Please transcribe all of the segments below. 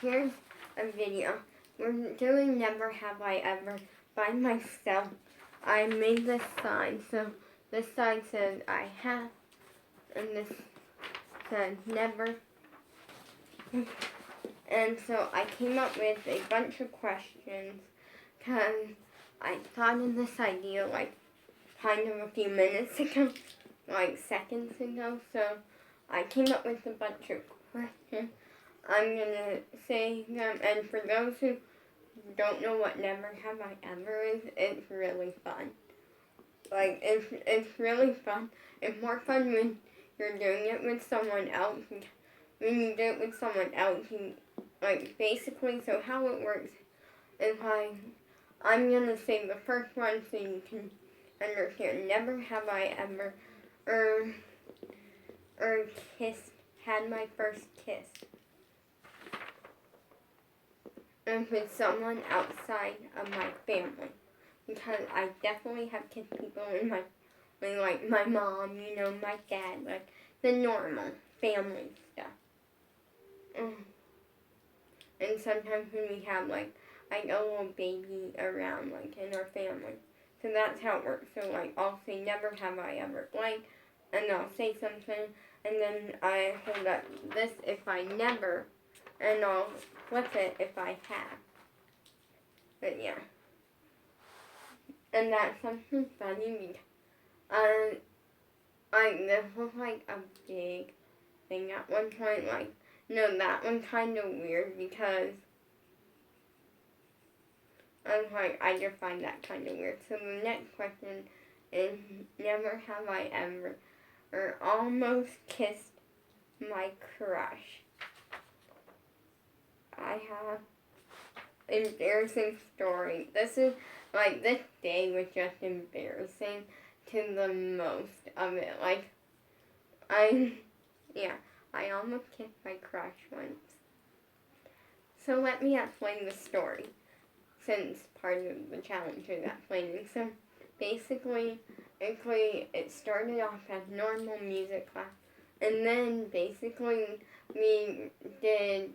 here's a video. We're doing Never Have I Ever by myself. I made this sign. So this sign says I have, and this says never. And so I came up with a bunch of questions because I thought of this idea like kind of a few minutes ago, like seconds ago. So I came up with a bunch of questions. I'm gonna say them, and for those who don't know what Never Have I Ever is, it's really fun. Like it's really fun. It's more fun when you're doing it with someone else. When you do it with someone else, you like basically. So how it works is like I'm gonna say the first one so you can understand. Never have I ever or kissed had my first kiss. And with someone outside of my family. Because I definitely have kissed people in my like my mom, my dad, like the normal family stuff. And sometimes when we have like a little baby around like in our family. So that's how it works. So like I'll say never have I ever blank, and I'll say something, and then I hold up this if I never, and I'll flip it if I have. But yeah. And that's something funny because this was like a big thing at one point. Like, no, that one's kind of weird because I was like, I just find that kind of weird. So the next question is, never have I ever or almost kissed my crush. I have embarrassing story. This day was just embarrassing to the most of it. Like, I almost kissed my crush once. So let me explain the story, since part of the challenge is explaining. So basically, it started off as normal music class, and then basically we did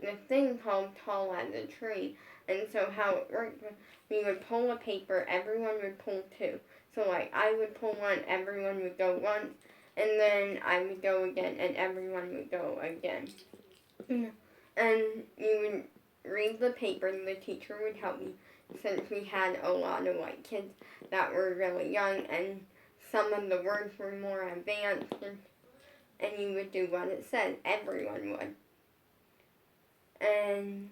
the thing called Tall as a Tree. And so how it worked was we would pull a paper, everyone would pull two. So like I would pull one, everyone would go once, and then I would go again, and everyone would go again. And you would read the paper, and the teacher would help you, since we had a lot of like kids that were really young, and some of the words were more advanced, and you would do what it said. Everyone would. And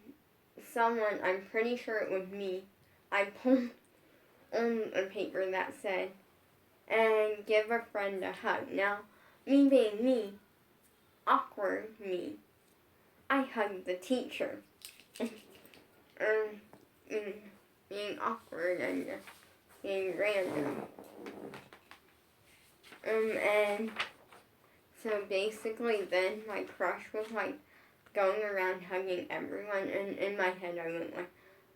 someone, I'm pretty sure it was me, I pulled on a paper that said, and give a friend a hug. Now, me being me, awkward me, I hugged the teacher. Being awkward and just being random. And so basically then my crush was like going around hugging everyone, and in my head I went like,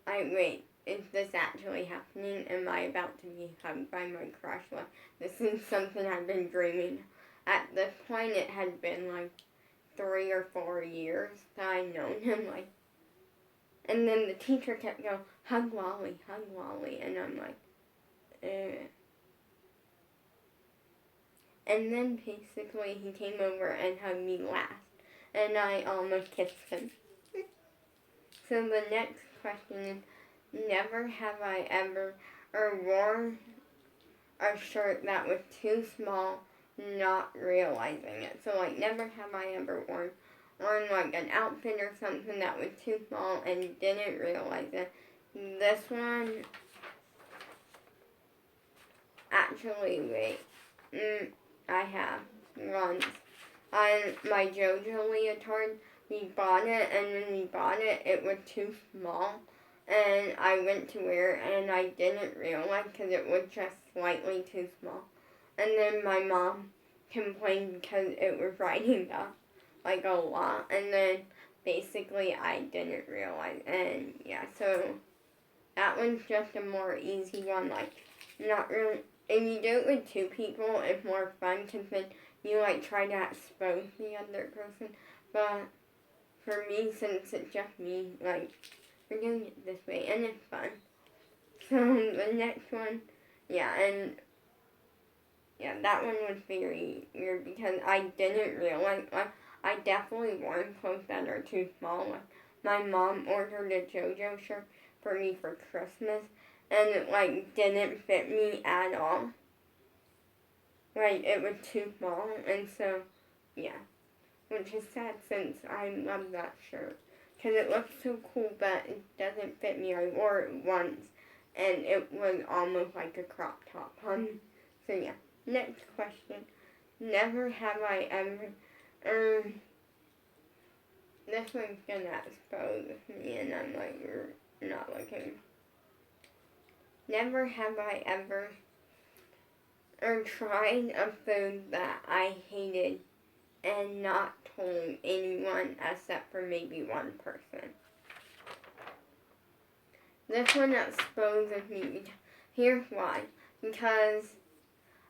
wait, is this actually happening? Am I about to be hugged by my crush? Like, this is something I've been dreaming. At this point it had been like 3 or 4 years that I'd known him, like, and then the teacher kept going, hug Wally, and I'm like, eh. And then basically he came over and hugged me last, and I almost kissed him. So the next question is, never have I ever worn a shirt that was too small, not realizing it. So like, never have I ever worn like an outfit or something that was too small and didn't realize it. This one, actually, wait, I have once. On my JoJo leotard, we bought it, and when we bought it, it was too small, and I went to wear it, and I didn't realize because it was just slightly too small. And then my mom complained because it was riding up like a lot, and then basically I didn't realize, and yeah, so that one's just a more easy one, like, not really. If you do it with two people, it's more fun because then you like try to expose the other person. But for me, since it's just me, like, we're doing it this way, and it's fun. So the next one, that one was very weird because I didn't realize, like, I definitely worn clothes that are too small. Like, my mom ordered a JoJo shirt for me for Christmas, and it, like, didn't fit me at all. Like, it was too small, and so, yeah. Which is sad since I love that shirt. Because it looks so cool, but it doesn't fit me. I wore it once, and it was almost like a crop top on me. So, yeah. Next question. Never have I ever, this one's gonna expose me, and I'm like, you're not looking. Never have I ever tried a food that I hated and not told anyone except for maybe one person. This one exposes me. Here's why. Because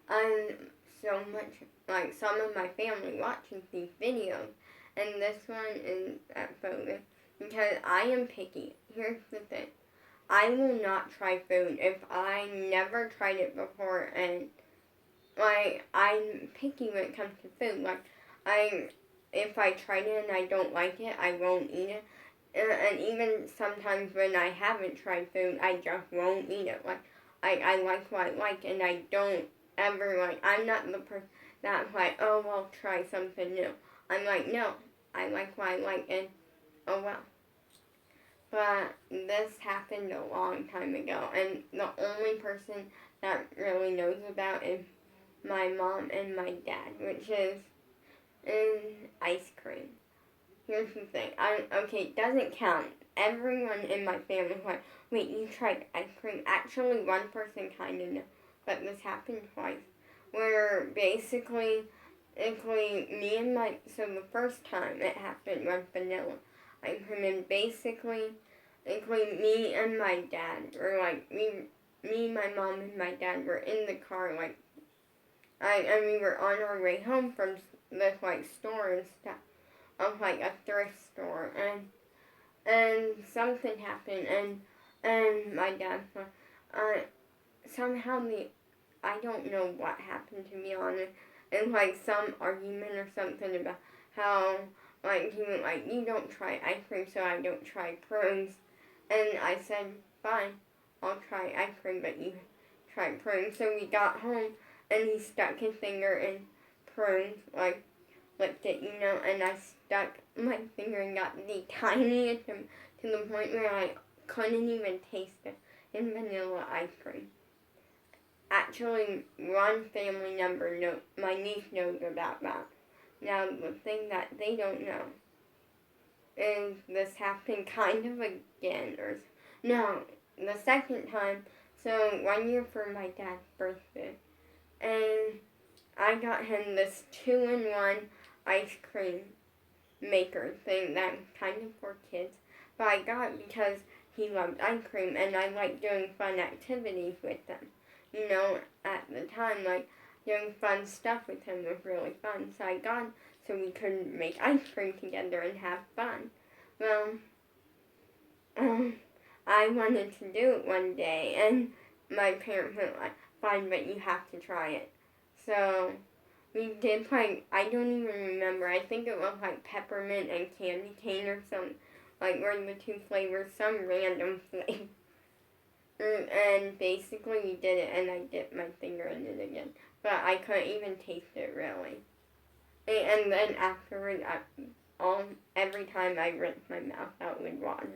I'm so much like some of my family watches these videos, and this one is exposing because I am picky. Here's the thing. I will not try food if I never tried it before, and like, I'm picky when it comes to food. Like, if I tried it and I don't like it, I won't eat it. And even sometimes when I haven't tried food, I just won't eat it. Like, I like what I like, and I don't ever, like, I'm not the person that's like, oh, well, try something new. I'm like, no, I like what I like, and oh, well. But this happened a long time ago, and the only person that really knows about is my mom and my dad, which is ice cream. Here's the thing. It doesn't count. Everyone in my family was like, wait, you tried ice cream? Actually, one person kind of knew, but this happened twice. Where basically, so the first time it happened was vanilla ice cream, and basically, me and my dad were like, me, my mom, and my dad were in the car, like, and we were on our way home from this, like, store and stuff, of, like, a thrift store, and something happened, and my dad, somehow I don't know what happened, to be honest, and, like, some argument or something about how, like, he went, like, you don't try ice cream, so I don't try prunes, and I said, fine, I'll try ice cream, but you try prunes. So we got home, and he stuck his finger in prunes, like, licked it, and I stuck my finger and got the tiniest, to the point where I couldn't even taste it in vanilla ice cream. Actually, one family member, my niece knows about that. Now, the thing that they don't know is this happened kind of again, the second time, so 1 year for my dad's birthday, and I got him this 2-in-1 ice cream maker thing that's kind of for kids, but I got it because he loved ice cream, and I like doing fun activities with them. At the time, like, doing fun stuff with him was really fun, so I got him so we could make ice cream together and have fun. Well, I wanted to do it one day, and my parents were like, fine, but you have to try it. So we did, like, I don't even remember. I think it was like peppermint and candy cane or something. Like, were the two flavors, some random flavor. And basically we did it, and I dipped my finger in it again. But I couldn't even taste it, really. And then afterward, every time I rinsed my mouth out with water.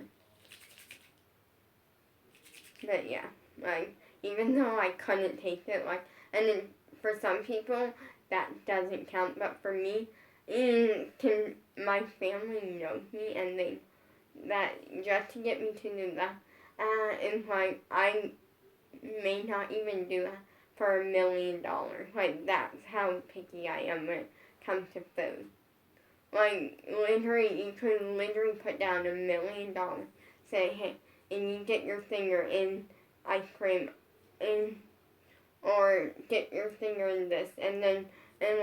But yeah, like, even though I couldn't taste it, like, and then for some people, that doesn't count, but for me, my family knows me, and that just to get me to do that, and, like, I may not even do that for $1 million. Like, that's how picky I am when it comes to food. Like, literally, you could literally put down $1 million, say, hey, and you get your finger in ice cream, or get your finger in this, and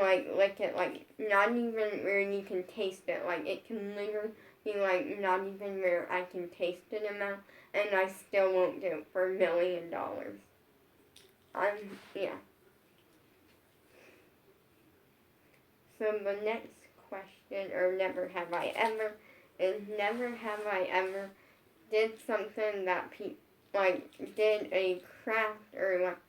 like, lick it, like, not even where you can taste it, like, it can literally be like not even where I can taste it enough, and I still won't do it for $1,000,000. Yeah. So the next question, or never have I ever, is never have I ever did something that did a craft, or like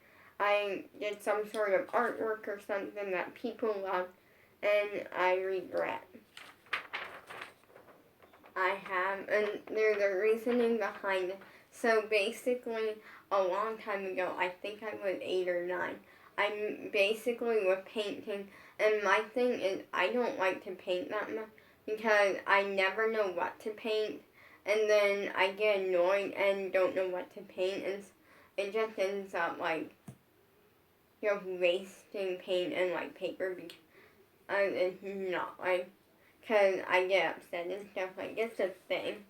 I did some sort of artwork or something that people loved and I regret. I have, and there's a reasoning behind it. So basically, a long time ago, I think I was 8 or 9, I basically was painting, and my thing is I don't like to paint that much because I never know what to paint, and then I get annoyed and don't know what to paint, and it just ends up like, wasting paint and like paper because it's not like, because I get upset and stuff, like it's a thing.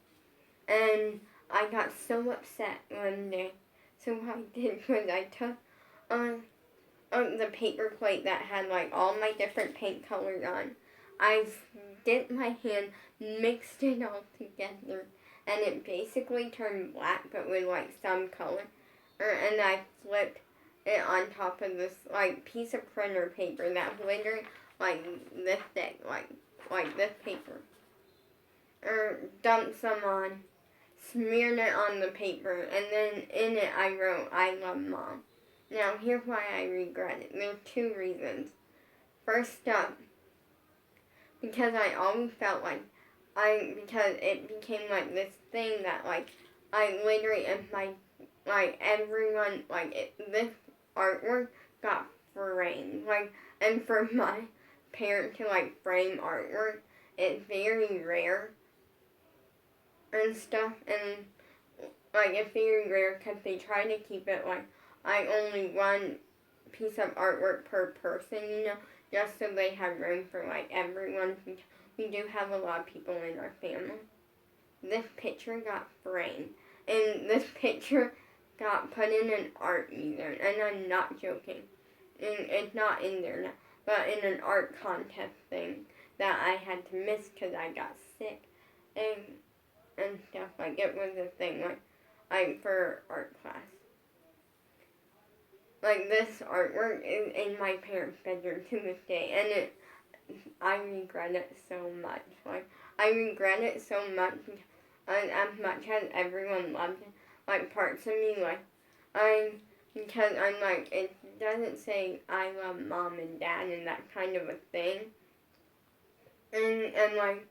And I got so upset one day. So what I did was I took the paper plate that had like all my different paint colors on. I dipped my hand, mixed it all together, and it basically turned black but with like some color. And I flipped it on top of this like piece of printer paper that literally like this thick, like this paper. Dumped some on, smeared it on the paper, and then in it I wrote, "I love Mom." Now here's why I regret it. There's 2 reasons. First up, because I always felt like because it became like this thing that like I literally everyone this artwork got framed, and for my parents to like frame artwork, it's very rare and stuff, and like it's very rare because they try to keep it like only one piece of artwork per person, just so they have room for like everyone. We do have a lot of people in our family. This picture got framed, and this picture got put in an art museum, and I'm not joking. And it's not in there now, but in an art contest thing that I had to miss because I got sick, and stuff, like it was a thing like for art class. Like this artwork is in my parents' bedroom to this day, and I regret it so much. Like I regret it so much, as much as everyone loved it. Like parts of me, because I'm like, it doesn't say I love Mom and Dad and that kind of a thing. And like,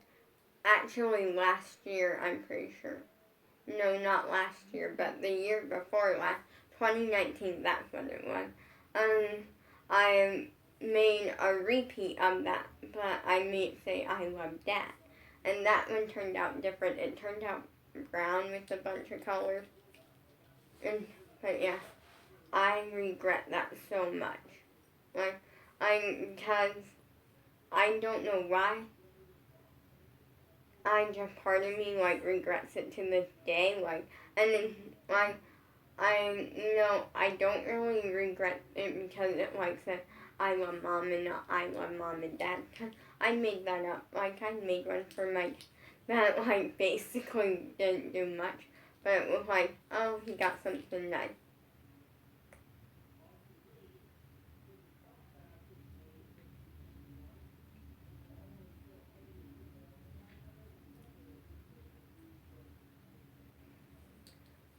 actually last year, I'm pretty sure. No, not last year, but the year before last, 2019, that's what it was. I made a repeat of that, but I made it say I love Dad. And that one turned out different. It turned out brown with a bunch of colors. But yeah, I regret that so much. Because I don't know why. Part of me regrets it to this day. And then I don't really regret it because it said I love Mom and not I love Mom and Dad. Cause I made that up. I made one for Mike that basically didn't do much, but it was oh, he got something nice.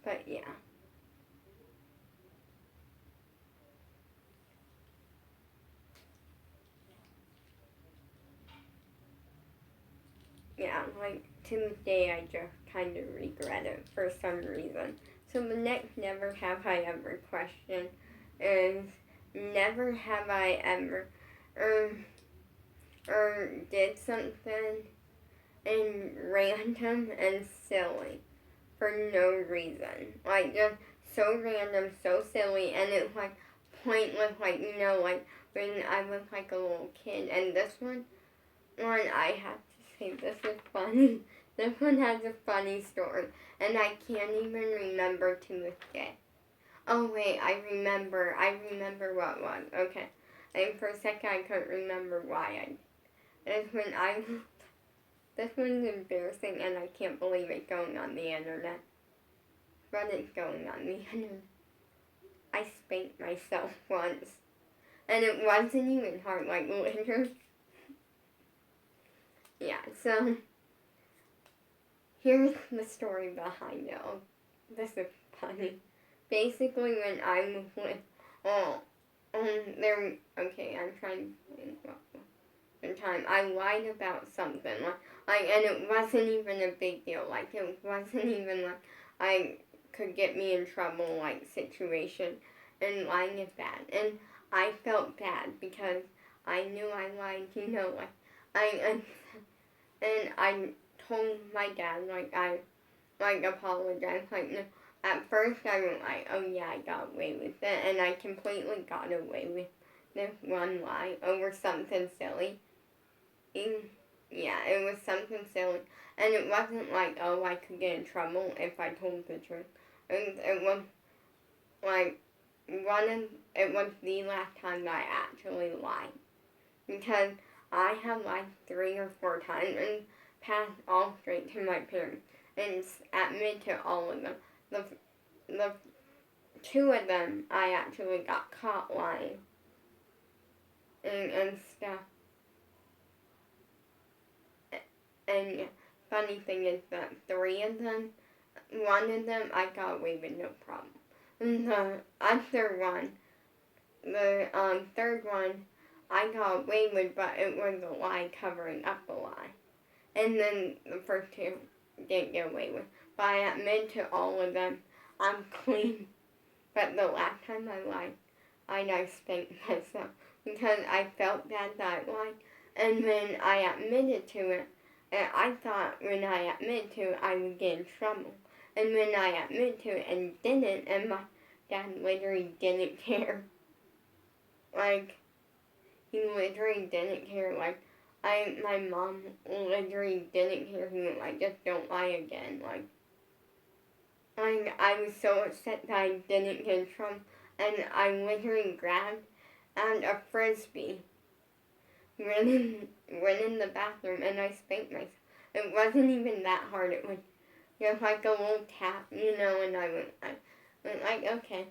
But yeah. Yeah, to this day I just kind of regret it for some reason. So the next never have I ever question is never have I ever did something and random and silly for no reason. Just so random, so silly, and it's pointless, when I was a little kid. And this one I have to say, this is funny. This one has a funny story, and I can't even remember to this day. Oh wait, I remember what was. Okay. And for a second I couldn't remember why it's when I This one's embarrassing and I can't believe it's going on the internet. But it's going on the internet. I spanked myself once. And it wasn't even hard, like literally. Yeah, so here's the story behind it. Oh, this is funny. Basically, when I was with, I'm trying to think the time. I lied about something, and it wasn't even a big deal. Like, it wasn't even like I could get me in trouble, like, situation, and lying is bad. And I felt bad because I knew I lied, like, and I told my dad, like, I, like, apologized, like, no. At first I was like, oh yeah, I got away with it, and I completely got away with this one lie over something silly. Yeah, it was something silly, and it wasn't like, oh, I could get in trouble if I told the truth. It was, like, it was the last time that I actually lied, because I have lied 3 or 4 times and passed all straight to my parents and admitted to all of them. The 2 of them, I actually got caught lying and stuff. And funny thing is that 3 of them, 1 of them, I got away with no problem. And the other one, the third one, I got away with, but it was a lie covering up a lie. And then the first 2 didn't get away with. But I admit to all of them, I'm clean. But the last time I lied, I spanked myself because I felt bad that I lied. And when I admitted to it, I thought when I admitted to it, I would get in trouble. And when I admitted to it and didn't, and my dad literally didn't care. Like, he literally didn't care. Like, my mom literally didn't care. He was like, just don't lie again. Like, I was so upset that I didn't get in trouble, and I literally grabbed a frisbee, ran in the bathroom, and I spanked myself. It wasn't even that hard. It was just like a little tap, and I went like, okay.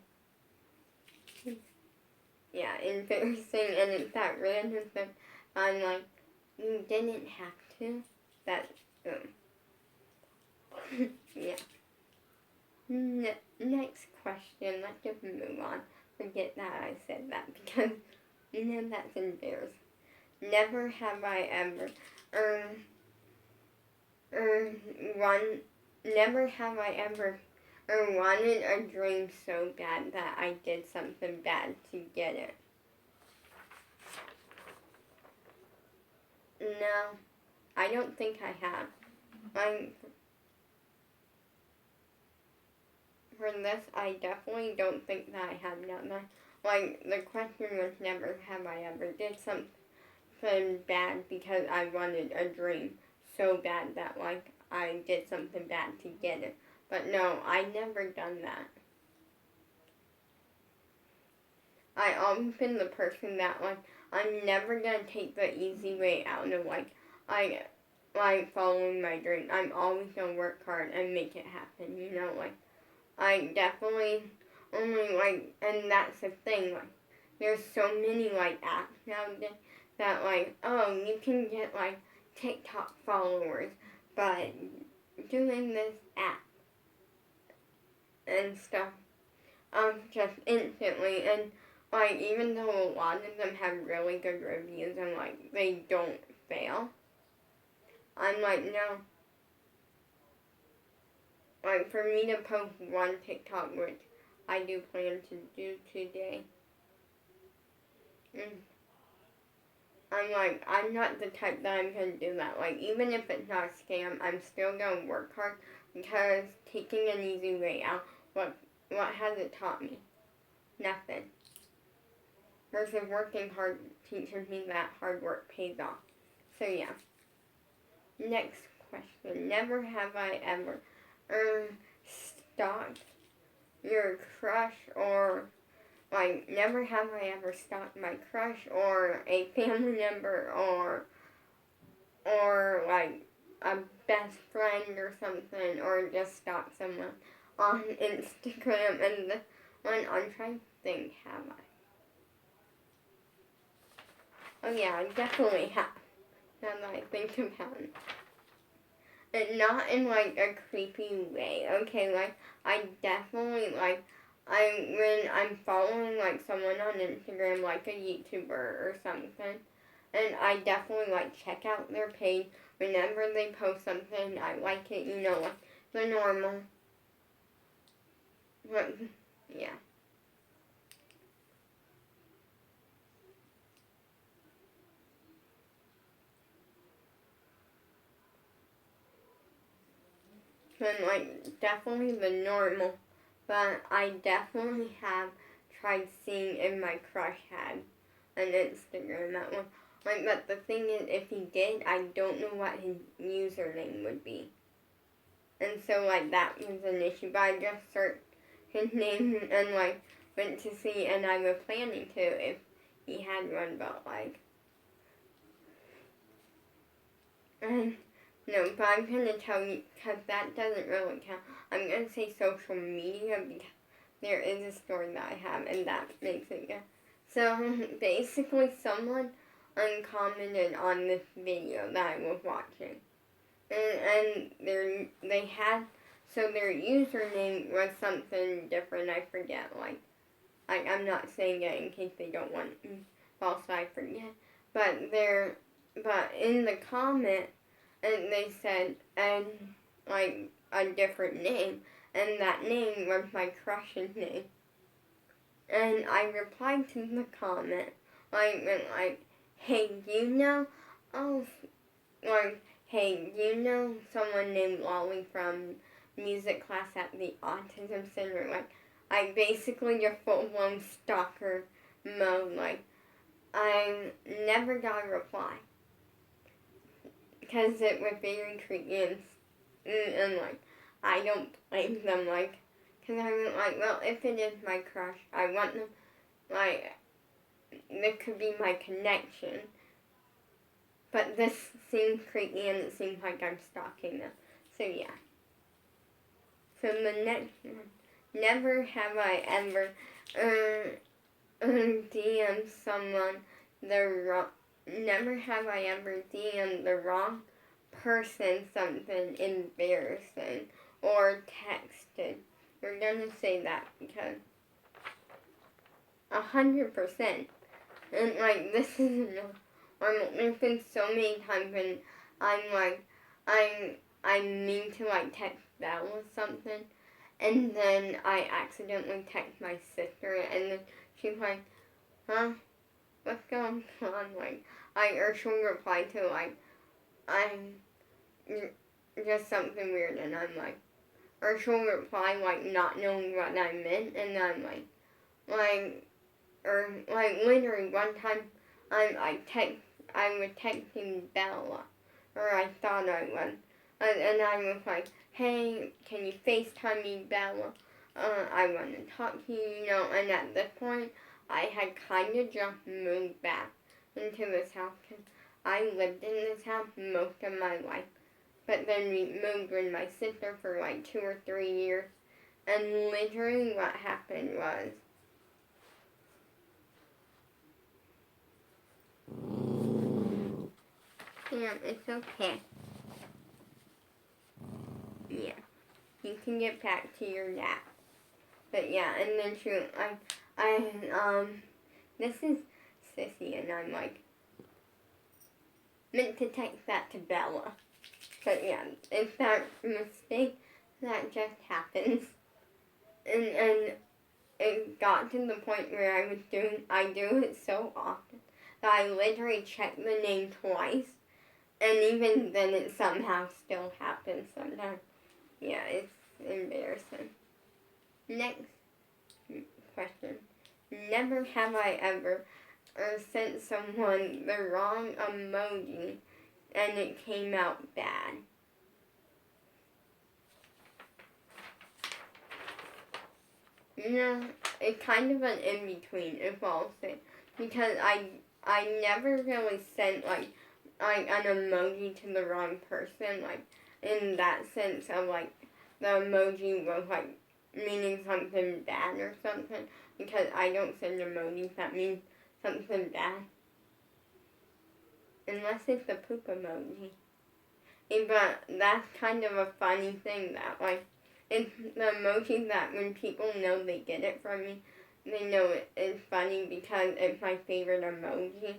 Yeah, embarrassing, and it's that random thing. I'm like, you didn't have to. That, yeah. Next question. Let's just move on. Forget that I said that because, that's embarrassing. Never have I ever, never have I ever wanted a dream so bad that I did something bad to get it. No, I don't think I have. For this, I definitely don't think that I have done that. Like, the question was never have I ever did something bad because I wanted a dream so bad that, like, I did something bad to get it. But no, I never done that. I always been the person that, like, I'm never gonna take the easy way out of, like, following my dream. I'm always gonna work hard and make it happen, like, I definitely only, like, and that's the thing, like, there's so many, like, apps nowadays that, like, oh, you can get, like, TikTok followers by doing this app and stuff, just instantly, and, like, even though a lot of them have really good reviews and, like, they don't fail, I'm like, no. Like, for me to post one TikTok, which I do plan to do today, I'm like, I'm not the type that I'm going to do that. Like, even if it's not a scam, I'm still going to work hard because taking an easy way out, what has it taught me? Nothing. Versus working hard teaches me that hard work pays off. So, yeah. Next question. Never have I ever stalked your crush, or, like, never have I ever stalked my crush or a family member or like, a best friend or something, or just stalk someone on Instagram. And the one I'm trying to think, have I? Oh yeah, I definitely have. Now that I think about it. And not in like a creepy way. Okay, like I definitely like when I'm following like someone on Instagram, like a YouTuber or something, and I definitely like check out their page whenever they post something. I like it, you know, like the normal. But yeah. And like definitely the normal, but I definitely have tried seeing if my crush had an Instagram that one. Like, but the thing is, if he did, I don't know what his username would be, and so like that was an issue. But I just searched his name and like went to see, and I was planning to if he had one, but like, and no, but I'm gonna tell you because that doesn't really count. I'm gonna say social media because there is a story that I have, and that makes it good. So basically, someone uncommented on this video that I was watching, and they had so their username was something different. I forget. I'm not saying it in case they don't want false. I forget, but but in the comment, and they said and like a different name, and that name was my crush's name. And I replied to the comment, like, hey, you know, oh, like, hey, you know someone named Lolly from music class at the Autism Center? Like, I basically just full-blown stalker mode. Like, I never got a reply because it was very creepy and like, I don't blame them. Like, because I was like, well, if it is my crush, I want them, like, this could be my connection. But this seems creepy and it seems like I'm stalking them. So yeah. So the next one. Never have I ever DM'd someone the wrong. Never have I ever DM'd the wrong person something embarrassing or texted. We're gonna say that because 100%. And like this is there's been so many times when I'm like I mean to like text Belle or something, and then I accidentally text my sister, and then she's like, huh, what's going on? Like or she'll reply to like I'm just something weird, and I'm like, or she'll reply like not knowing what I meant, and I'm like or like literally one time I was texting Bella, or I thought I was, and I was like, hey, can you FaceTime me, Bella? I want to talk to you, you know. And at this point, I had kind of just moved back into this house because I lived in this house most of my life. But then we moved with my sister for like 2 or 3 years, and literally what happened was Sam, it's okay. Yeah. You can get back to your nap. But yeah, and then this is Sissy, and I'm like, meant to text that to Bella. But yeah, it's that mistake that just happens. And it got to the point where I do it so often that I literally check the name twice. And even then it somehow still happens sometimes. Yeah, it's embarrassing. Next question. Never have I ever sent someone the wrong emoji and it came out bad. No, it's kind of an in-between, if I'll say. Because I never really sent, like, like an emoji to the wrong person, like in that sense of like the emoji was like meaning something bad or something, because I don't send emojis that mean something bad. Unless it's a poop emoji. But that's kind of a funny thing that like it's the emoji that when people know they get it from me, they know it is funny because it's my favorite emoji.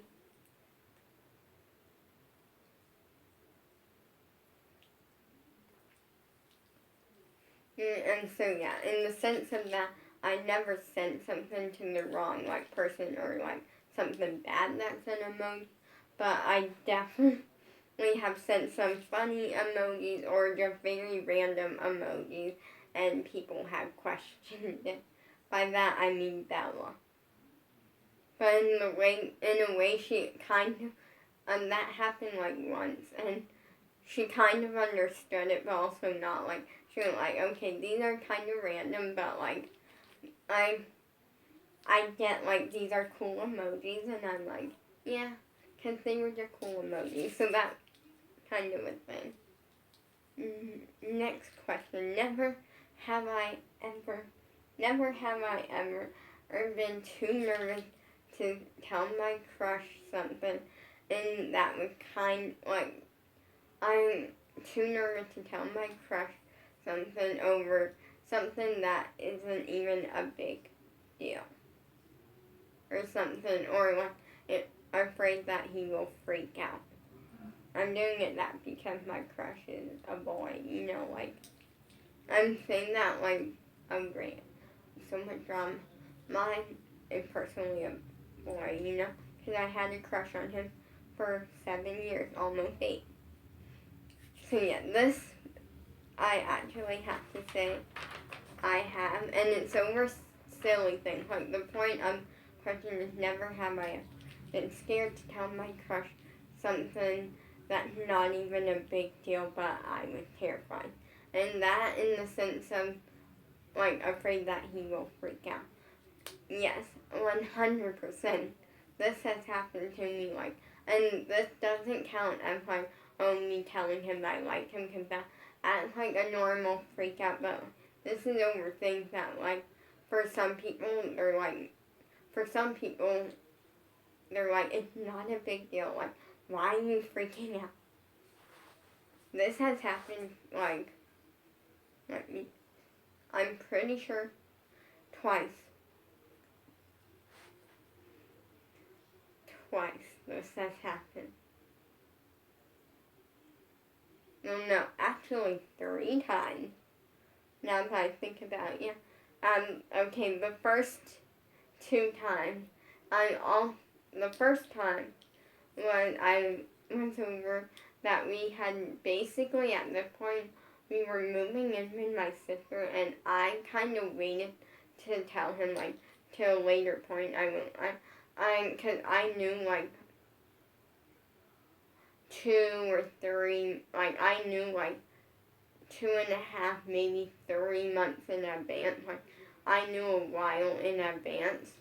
And so yeah, in the sense of that, I never sent something to the wrong like person or like something bad that's an emoji, but I definitely have sent some funny emojis or just very random emojis, and people have questioned it. By that I mean Bella. But in a way, she kind of, that happened like once, and she kind of understood it, but also not. Like she was like, okay, these are kind of random, but like I I get like these are cool emojis, and I'm like, yeah, because they were just cool emojis. So that kind of a thing. Next question. Never have I ever been too nervous to tell my crush something, and that was like I'm too nervous to tell my crush something over something that isn't even a big deal, or something, or like afraid that he will freak out. I'm doing it that because my crush is a boy, like I'm saying that like I'm great. So much mine is personally a boy, because I had a crush on him for 7 years, almost 8. So yeah, this I actually have to say I have, and it's over silly things. Like the point of question is never have I been scared to tell my crush something that's not even a big deal, but I was terrified. And that in the sense of like afraid that he will freak out. Yes, 100%. This has happened to me, like, and this doesn't count as like, me telling him that I like him, because that's like a normal freak out, but this is over things that, like, for some people, they're like, it's not a big deal, like, why are you freaking out? This has happened, like, I'm pretty sure twice. This has happened. No, actually 3 times. Now that I think about it. Okay, the first 2 times, the first time when I went over that we had basically at this point, we were moving in with my sister, and I kind of waited to tell him, like, to a later point. Because I knew, like, 2 or 3, like, I knew, like, 2.5, maybe 3 months in advance. Like, I knew a while in advance.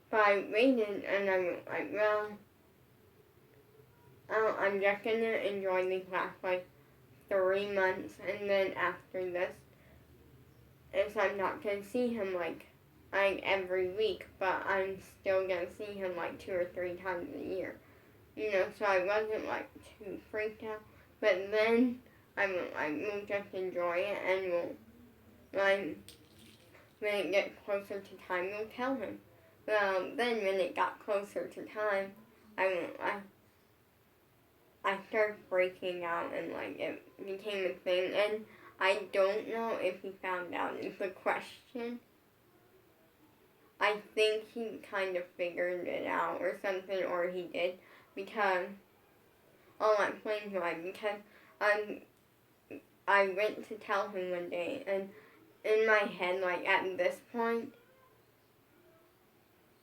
But I waited, and I was like, well, I'm just gonna enjoy these last, like, 3 months, and then after this, I'm not gonna see him, like every week, but I'm still gonna see him, like, 2 or 3 times a year. So I wasn't, like, too freaked out. But then we'll just enjoy it, and when it gets closer to time, we'll tell him. Well, then when it got closer to time, I started breaking out, and, like, it became a thing, and I don't know if he found out is the question. I think he kind of figured it out or something, or he did, because I'll explain why. Because I went to tell him one day, and in my head, like, at this point,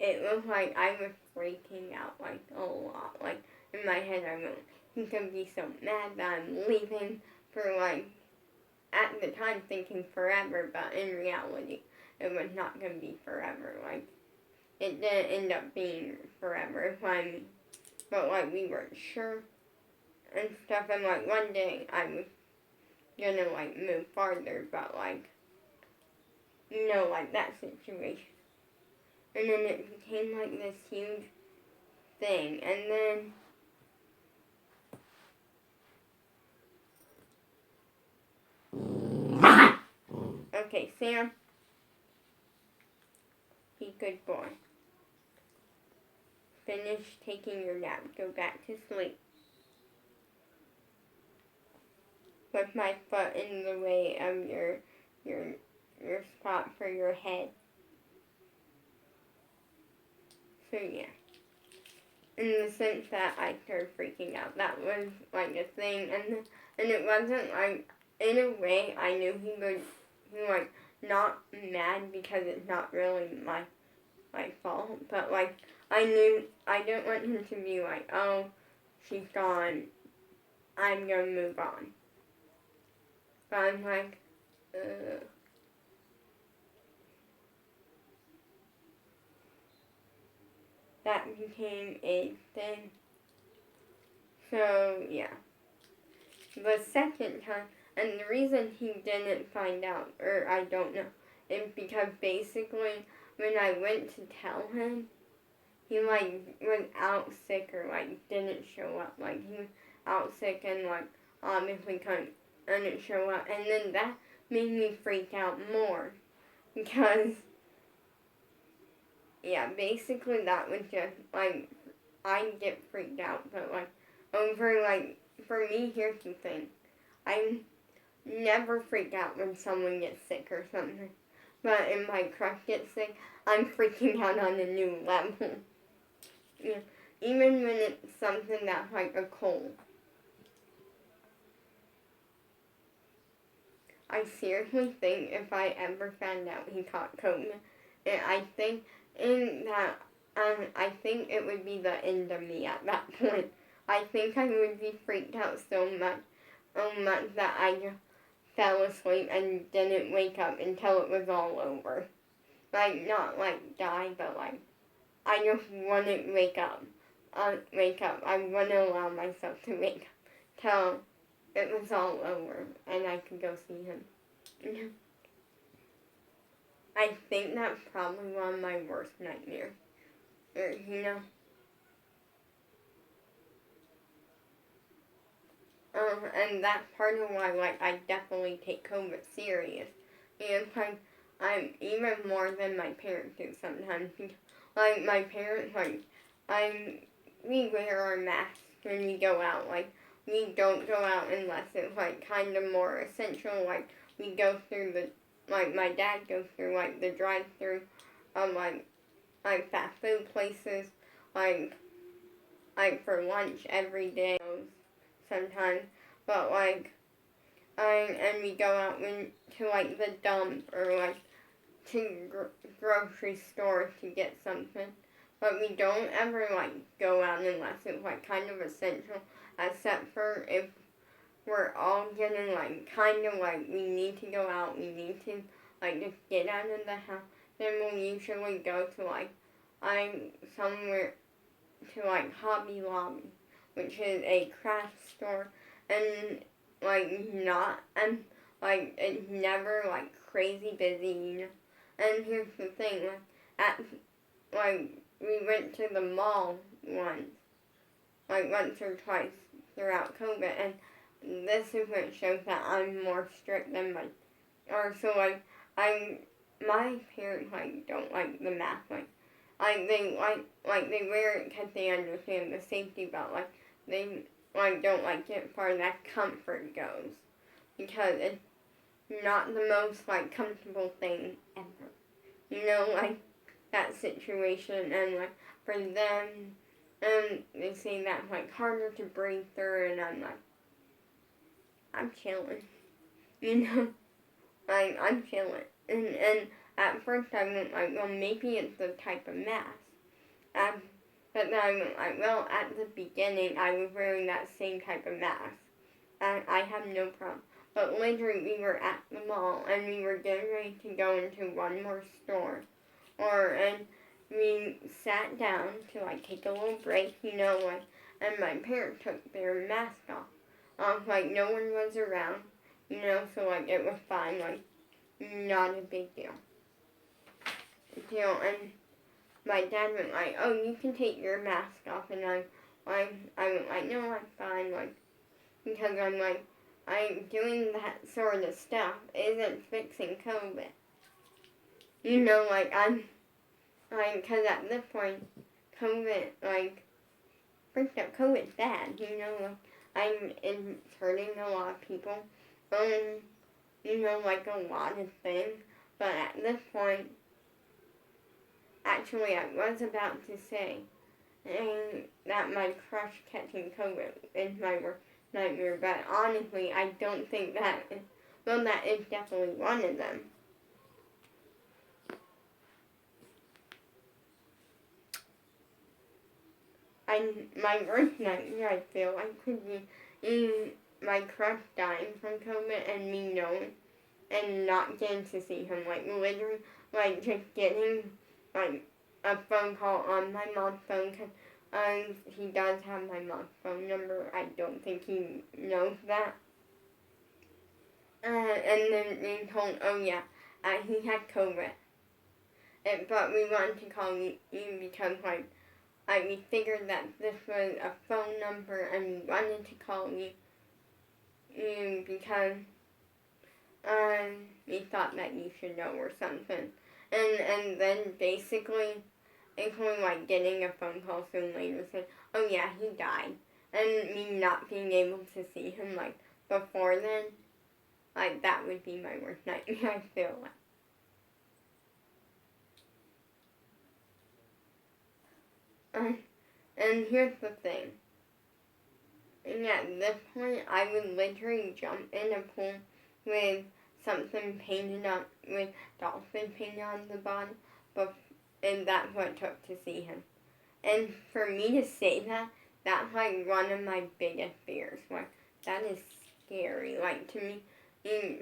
it was like I was freaking out, like, a lot. Like, in my head, I went, he's gonna be so mad that I'm leaving for, like, at the time thinking forever, but in reality, it was not gonna be forever. Like, it didn't end up being forever. but like we weren't sure and stuff. And like one day I was gonna like move farther, but like like that situation. And then it became like this huge thing, and then okay, Sam, be good boy. Finish taking your nap. Go back to sleep. Put my foot in the way of your spot for your head. So yeah. In the sense that I started freaking out. That was like a thing, and it wasn't like, in a way I knew he would like not mad because it's not really my fault, but like I knew I didn't want him to be like, oh, she's gone, I'm gonna move on. But I'm like, that became a thing. So yeah. The second time, and the reason he didn't find out, or I don't know, is because basically when I went to tell him, he like was out sick or like didn't show up. Like he was out sick and like obviously couldn't show up, and then that made me freak out more because yeah, basically that was just like I get freaked out, but like over like for me, here's the thing, I never freak out when someone gets sick or something, but if my crush gets sick, I'm freaking out on a new level. Yeah, even when it's something that's like a cold. I seriously think if I ever found out he caught COVID, and I think I think it would be the end of me at that point. I think I would be freaked out so much that I just fell asleep and didn't wake up until it was all over. Like, not like die, but like, I just wouldn't wake up. I wouldn't allow myself to wake up till it was all over and I could go see him. I think that's probably one of my worst nightmares. You know? And that's part of why, like, I definitely take COVID serious. And, like, I'm even more than my parents do sometimes. Like, my parents, like, we wear our masks when we go out. Like, we don't go out unless it's, like, kind of more essential. Like, we go through like, my dad goes through, like, the drive-thru of, like fast food places. Like, for lunch every day sometimes. But, like, and we go out to, like, the dump or, like, to grocery stores to get something. But we don't ever, like, go out unless it's, like, kind of essential. Except for if we're all getting, like, kind of, like, we need to go out, we need to, like, just get out of the house. Then we'll usually go to, like, somewhere to, like, Hobby Lobby, which is a craft store. And, like, like, it's never, like, crazy busy, you know. And here's the thing, we went to the mall once or twice throughout COVID, and this is what shows that I'm more strict than my parents, like, don't like the mask, they wear it because they understand the safety, but, like, they, like, don't like it for that comfort goes, because it's not the most, like, comfortable thing ever, you know, like, that situation, and, like, for them, they say that's, like, harder to breathe through, and I'm like, I'm chilling, you know, like, I'm chilling, and at first I went like, well, maybe it's the type of mask, but then I went like, well, at the beginning I was wearing that same type of mask, and I have no problem, but later we were at the mall, and we were getting ready to go into one more store, and we sat down to, like, take a little break, you know, like, and my parents took their mask off. Like, no one was around, so, like, it was fine, like, not a big deal. And my dad went like, oh, you can take your mask off, and I went like, no, I'm fine, like, because I'm like, I'm doing that sort of stuff isn't fixing COVID. Because at this point, COVID, like, first up, COVID's bad, it's hurting a lot of people, like a lot of things, but at this point, actually, I was about to say that my crush catching COVID is my worst nightmare, but honestly, I don't think that is definitely one of them. My worst nightmare, I feel like, could be my crush dying from COVID and me knowing and not getting to see him, like, literally, like, just getting, like, a phone call on my mom's phone, because he does have my mom's phone number. I don't think he knows that. And then being told, oh yeah, he had COVID. But we wanted to call you because, like, we figured that this was a phone number and we wanted to call you because we thought that you should know or something. And then basically like getting a phone call soon later saying, oh yeah, he died. And me not being able to see him, like, before then, like, that would be my worst nightmare, I feel like. And here's the thing. And at this point, I would literally jump in a pool with something painted on, with dolphin painted on the bottom, and that's what it took to see him. And for me to say that, that's like one of my biggest fears. Like, that is scary. Like, to me,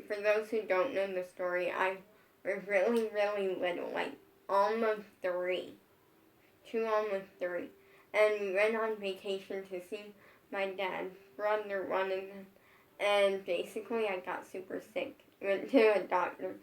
for those who don't know the story, I was really, really little, like almost 3. 2, almost 3. And we went on vacation to see my dad's brother, one of them. And basically I got super sick. Went to a doctor,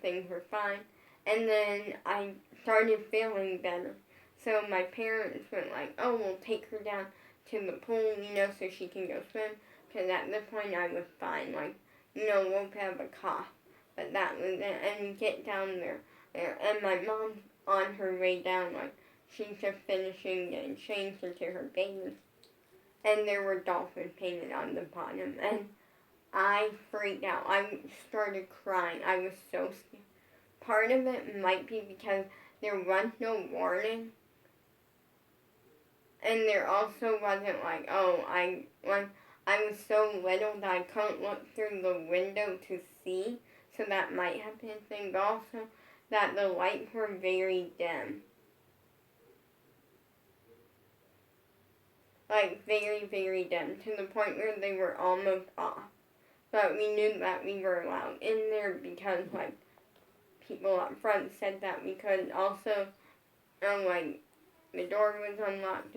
things were fine. And then I started feeling better. So my parents went like, oh, we'll take her down to the pool, so she can go swim. Because at this point I was fine, like, we'll have a cough. But that was it. And we get down there. And my mom, on her way down, like, she's just finishing getting changed into her bathing. And there were dolphins painted on the bottom. And I freaked out. I started crying. I was so scared. Part of it might be because there was no warning. And there also wasn't like, I was so little that I couldn't look through the window to see. So that might have been a thing. But also that the lights were very dim. Like, very, very dim, to the point where they were almost off. But we knew that we were allowed in there because, like, people up front said that we could. Also, like, the door was unlocked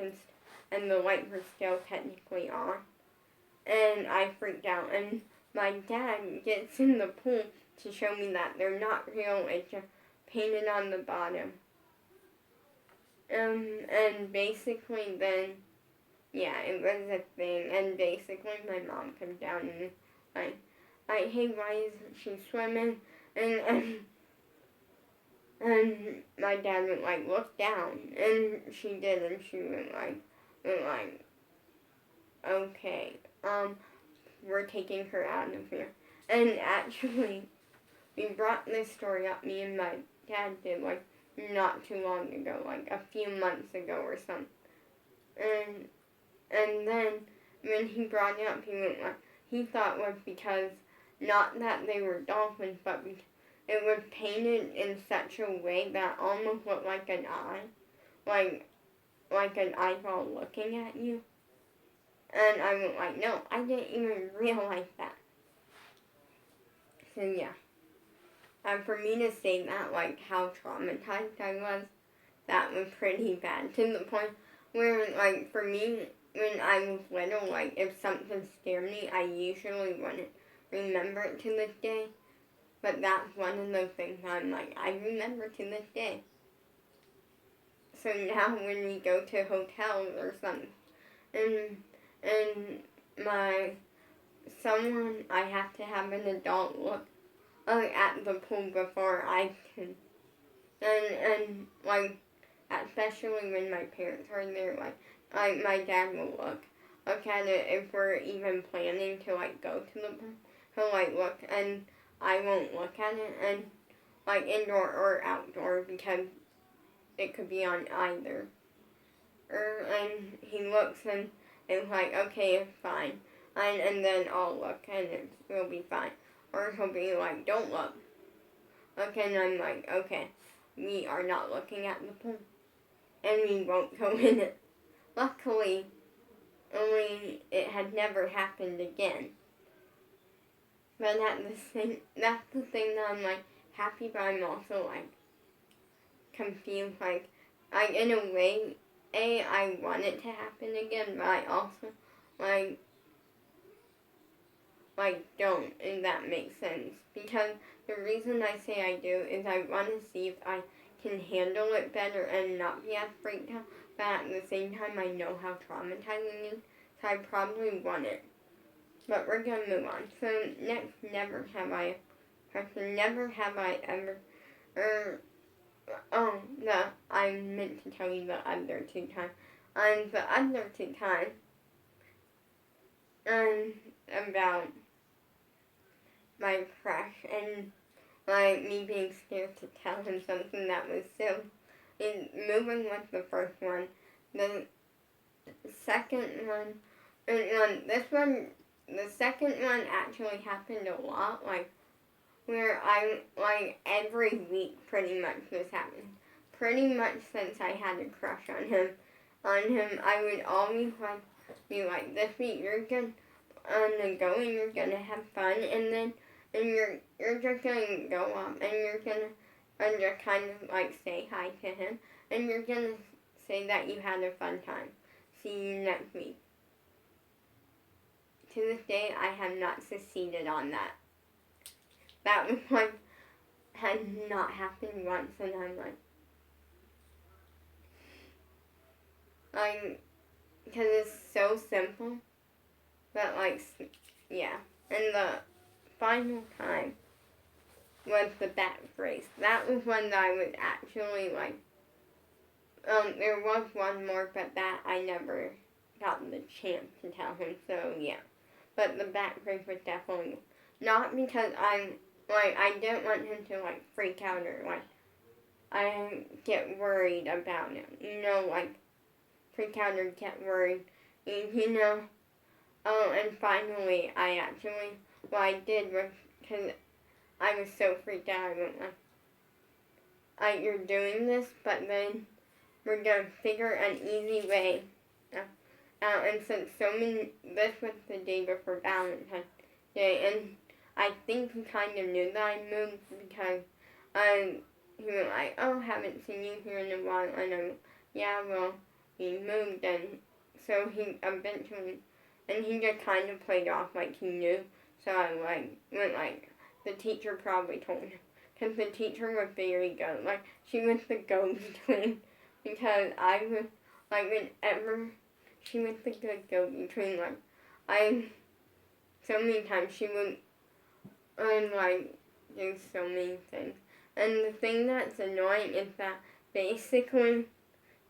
and the lights were still technically on. And I freaked out. And my dad gets in the pool to show me that they're not real. It's just painted on the bottom. And basically then, yeah, it was a thing. And basically my mom comes down and like, hey, why is she swimming? And my dad went like, look down. And she did, and she went like, okay, we're taking her out of here. And actually, we brought this story up, me and my dad did, like, not too long ago, like a few months ago or something. And then when he brought it up, he went like, he thought was because, not that they were dolphins, but it was painted in such a way that almost looked like an eye, like an eyeball looking at you. And I went like, no, I didn't even realize that. So yeah. And for me to say that, like, how traumatized I was, that was pretty bad. To the point where, like, for me, when I was little, like, if something scared me, I usually wouldn't remember it to this day. But that's one of those things I'm like, I remember to this day. So now when we go to hotels or something, and my someone, I have to have an adult look at the pool before I can. And like, especially when my parents are there, like my dad will look at it if we're even planning to like go to the pool. He'll like look, and I won't look at it, and like indoor or outdoor, because it could be on either. And he looks and it's like, okay, it's fine. And then I'll look and it will be fine. Or he'll be like, don't look. Okay, and I'm like, okay, we are not looking at the pool. And we won't go in it. Luckily, only it had never happened again. But that's the thing that I'm like happy, but I'm also like confused. Like, in a way, I want it to happen again, but I also like don't, if that makes sense. Because the reason I say I do is I want to see if I can handle it better and not be as freaked out. But at the same time, I know how traumatizing it is, so I probably want it. But we're gonna move on. So next, never have I ever, I meant to tell you the other two times. The other two times, about my crush and like me being scared to tell him something that was silly. And moving with the first one, the second one, the second one actually happened a lot, like where I like every week pretty much this happened. Pretty much since I had a crush on him, I would always like be like, this week you're gonna go and you're gonna have fun, and you're just gonna go up and you're gonna just kind of like say hi to him, and you're gonna say that you had a fun time. See you next week. To this day, I have not succeeded on that. That was like, had not happened once, and I'm like, because it's so simple, but like, yeah. And the final time was the back brace. That was one that I was actually like, there was one more, but that I never got the chance to tell him, so yeah. But the back brace was definitely, not because I didn't want him to like freak out or like, I get worried about him, like freak out or get worried, and finally I actually, what I did was, because I was so freaked out, I went like, you're doing this, but then we're going to figure an easy way out. And since this was the day before Valentine's Day, and I think he kind of knew that I moved, because he was like, oh, haven't seen you here in a while, and I'm, yeah, well, he moved, and so he eventually, and he just kind of played off like he knew, so I went like, the teacher probably told him, because the teacher was very good, like, she was the go-between, because I was, like, whenever she was the good go-between, like, so many times she would, like, do so many things. And the thing that's annoying is that basically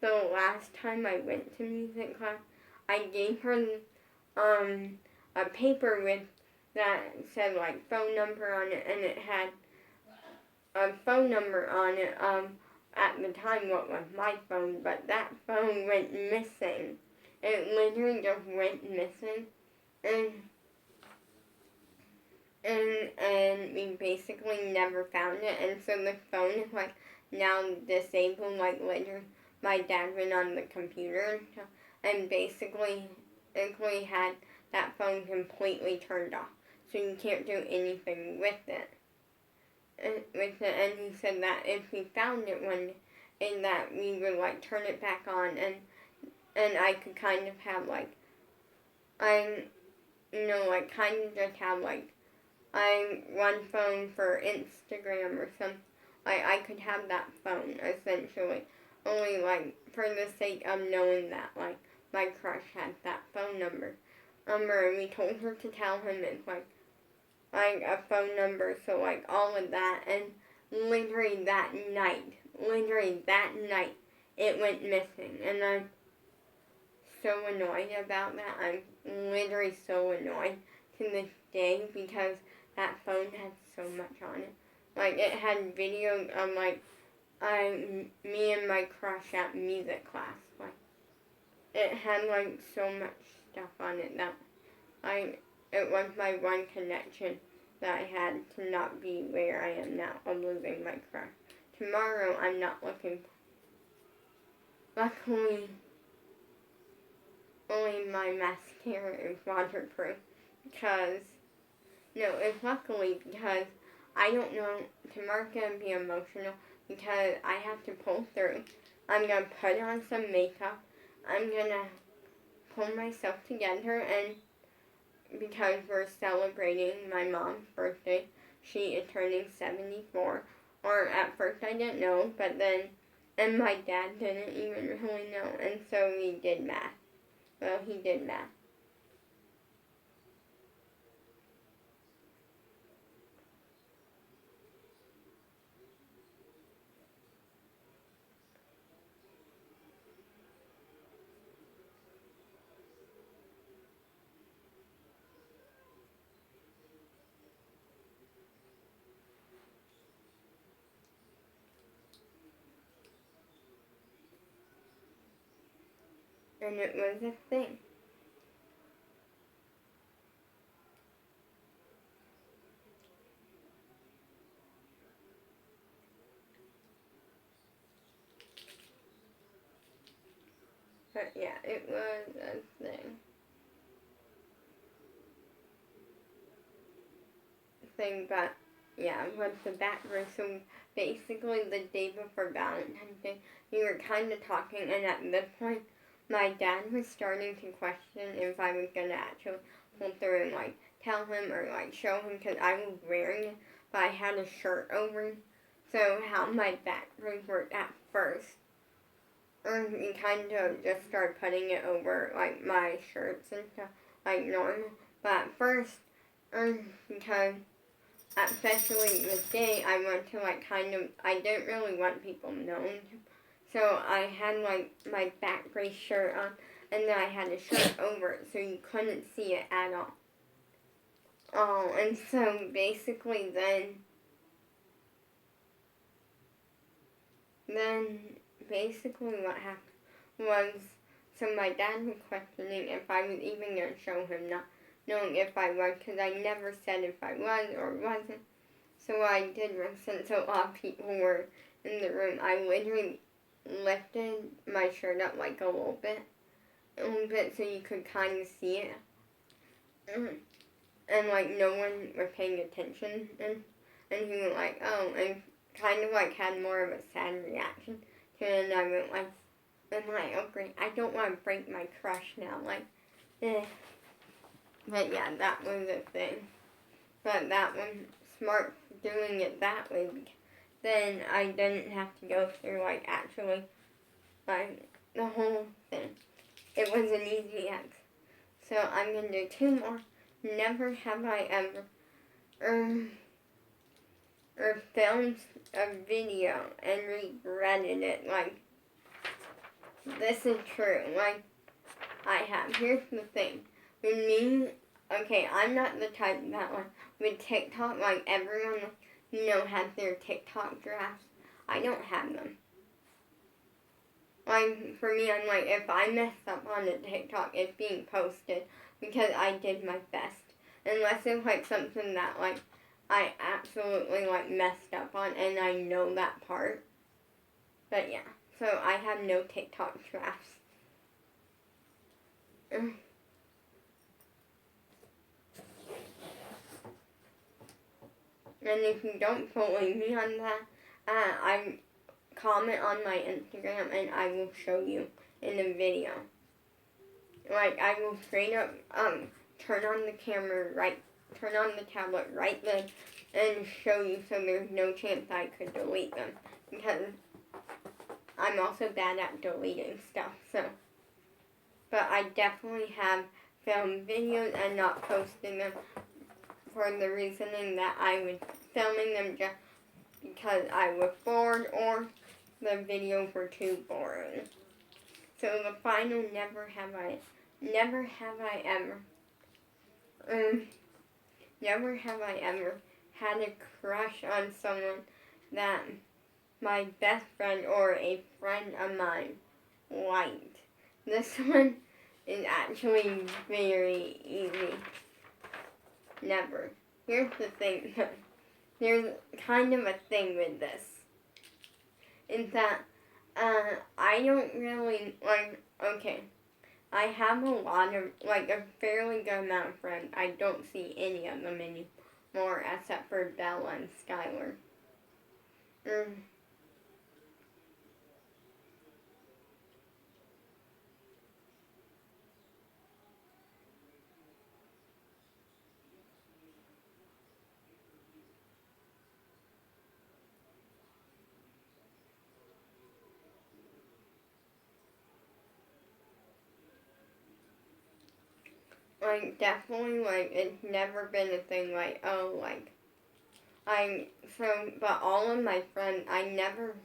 the last time I went to music class, I gave her a paper with that said like phone number on it, and it had a phone number on it. At the time, what was my phone, but that phone went missing. It literally just went missing, and we basically never found it, and so the phone is like now disabled. Like later, my dad went on the computer and basically had that phone completely turned off, so you can't do anything with it. And he said that if we found it one day, that we would like turn it back on, and I could kind of have like, like kind of just have like, one phone for Instagram or something. Like I could have that phone essentially, only like for the sake of knowing that like my crush had that phone number. And we told her to tell him it's like a phone number, so like all of that, and literally that night, it went missing, and I'm so annoyed about that. I'm literally so annoyed to this day because that phone had so much on it. Like it had videos of like me and my crush at music class. Like it had like so much stuff on it that it was my one connection that I had to not be where I am now of losing my crush. Tomorrow I'm not looking. Luckily, only my mascara is waterproof because it's luckily because I don't know. Tomorrow's gonna be emotional because I have to pull through. I'm gonna put on some makeup. I'm gonna pull myself together, and because we're celebrating my mom's birthday, she is turning 74. Or at first I didn't know, but then, and my dad didn't even really know, and so we did math. Well, he did math. And it was a thing. But yeah, it was a but yeah, with the background. So basically, the day before Valentine's Day, we were kind of talking, and at this point, my dad was starting to question if I was gonna actually pull through and like tell him or like show him because I was wearing it, but I had a shirt over. So how my background worked at first, we kind of just started putting it over like my shirts and stuff like normal. But at first, because especially this day, I want to like I didn't really want people knowing. So I had like my back brace shirt on, and then I had a shirt over it so you couldn't see it at all. Oh, and so basically then basically what happened was, so my dad was questioning if I was even going to show him, not knowing if I was, because I never said if I was or wasn't. So what I did was, since a lot of people were in the room, I literally lifted my shirt up like a little bit so you could kind of see it. And like no one was paying attention, and he was like, oh, and kind of like had more of a sad reaction to it, and I went like, oh great, I don't want to break my crush now, like, eh. But yeah, that was a thing. But that was smart doing it that way, because then I didn't have to go through like actually like the whole thing. It was an easy X. So I'm gonna do two more. Never have I ever or filmed a video and regretted it. Like, this is true. Like, I have. Here's the thing. With me, okay, I'm not the type that, like, with TikTok, like, everyone, has their TikTok drafts. I don't have them. Like, for me, I'm like, if I mess up on the TikTok, it's being posted because I did my best. Unless it's, like, something that, like, I absolutely, like, messed up on, and I know that part. But, yeah. So, I have no TikTok drafts. And if you don't believe me on that, I comment on my Instagram and I will show you in the video. like I will straight up turn on the turn on the tablet right then and show you, so there's no chance I could delete them, because I'm also bad at deleting stuff. So, but I definitely have filmed videos and not posted them for the reasoning that I was filming them just because I was bored or the videos were too boring. So the final never have I ever, never have I ever had a crush on someone that my best friend or a friend of mine liked. This one is actually very easy. Never. Here's the thing. There's kind of a thing with this. Is that I don't really okay. I have a lot of, a fairly good amount of friends. I don't see any of them anymore except for Bella and Skylar. Definitely, it's never been a thing, but all of my friends, I never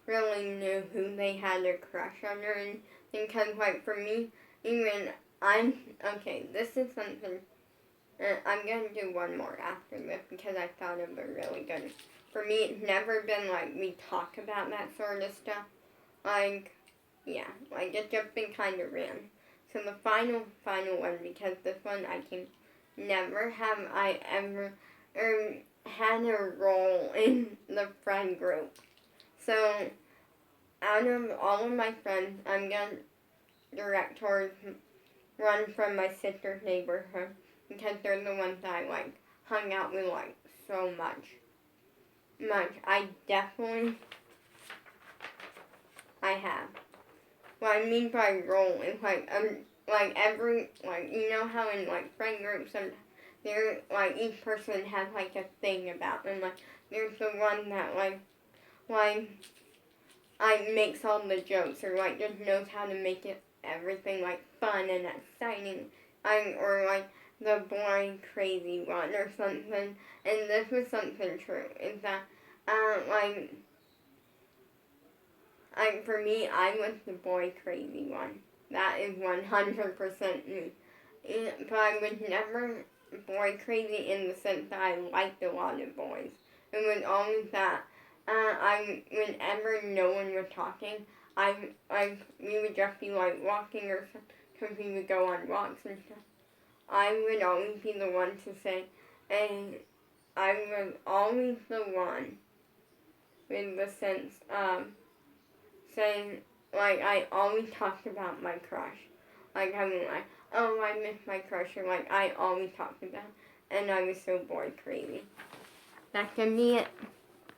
really knew who they had a crush on or anything, because, for me, even, okay, this is something, I'm gonna do one more after this, because I thought it was really good. For me, it's never been, we talk about that sort of stuff, yeah, it's just been kind of random. So the final one, because this one I can never have I ever had a role in the friend group. So out of all of my friends, I'm going to direct towards one from my sister's neighborhood, because they're the ones that I hung out with so much. I definitely, I have. What I mean by role is every, you know how in friend groups there each person has a thing about them. There's the one that makes all the jokes, or just knows how to make it everything fun and exciting. Or the boring crazy one or something. And this was something true. Is that for me, I was the boy crazy one. That is 100% me. But I was never boy crazy in the sense that I liked a lot of boys. It was always that whenever no one was talking, we would just be walking or something, because we would go on walks and stuff. I would always be the one to say, and I was always the one with the sense of saying, I always talked about my crush. I was oh, I miss my crush, or I always talked about it, and I was so bored crazy. That can be it.